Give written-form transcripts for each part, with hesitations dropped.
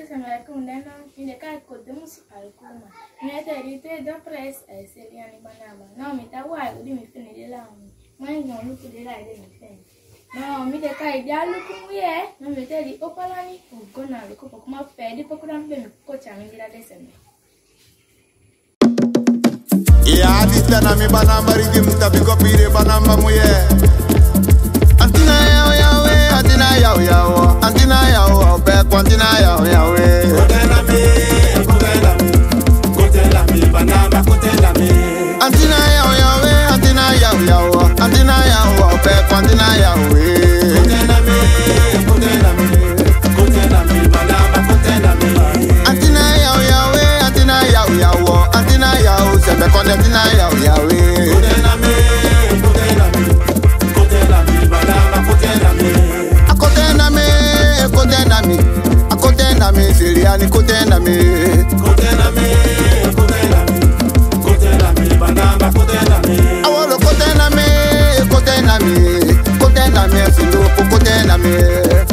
se me da con una fin de cada cosa municipal como. Me aterrité de press a Celia ni banana. No, me está guay, di mi fin de la. Mãe não luto de lá de mi fin. No, me de cai dia luto mulher. Não me teri opalani. O gona luto pouco mais pede pouco não bem cocha me vira desse. Ya dita na mi banamba rigi muta biko pire banamba muye. Antina yao yawe, antina yao yao, antina yao be antina yao yawe. Kotela mi banamba kotela mi. Antina yao yawe, antina yao yao, antina yao be antina yawe. Kotela mi banamba kotela mi. Antina yao yawe, antina yao yao, antina yao se be antina yao yawe. Kotela mi banamba kotela mi. Akotena mi, Siriani kotena mi. Kotela mi banamba kotela mi. Awolo kotena mi, silupo kotena mi.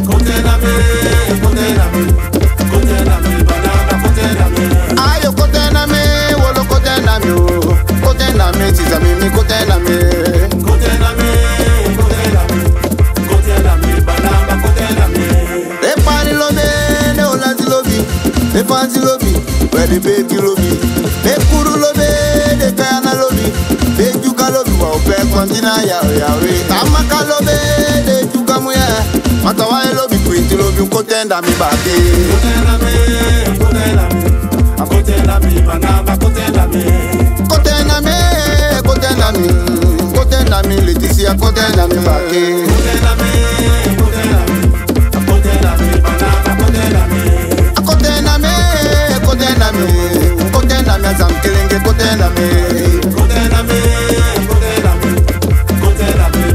Kotela mi banamba kotela mi. Ayo kotena mi, wolo kotena mi, kotena mi, tizami mi kotena mi. Kotela mi banamba kotela mi. E pari lobe, ne olanzi lobi, e fanzi lobi, wele beki lobi. E kuru lobe, de kayana lobi, de juga lobi, wa ope kwantina yawe yawe. Amaka lobe, de juga muye, matawae lobi, kwinti lobi, kotenda mi baki. Kotela mi banamba kotela mi. Kotena mi, Leticia kotena mi baki. Kotela mi banamba kotela mi. Kotena mi, azam kelenge kotena mi. Kotela mi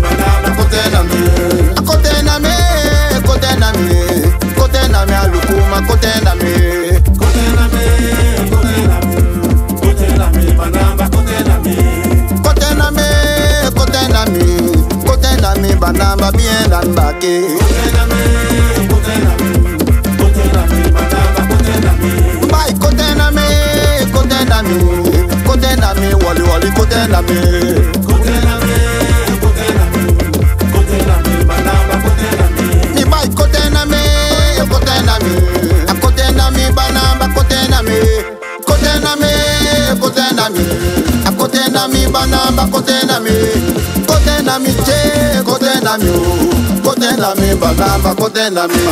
banamba kotela mi. Kotena mi, alukuma kotena mi. Kotela mi banamba kotela mi. Kotena mi, banamba bien dan baki. Kotela mi banamba kotela mi. Bye, kotena mi, wali wali kotena mi. Kotela mi banamba kotela mi. Ni bye, kotena mi, banamba kotena mi. Kotena mi, banamba kotena mi. Kotena mi, che, kotena mi, banamba kotena mi.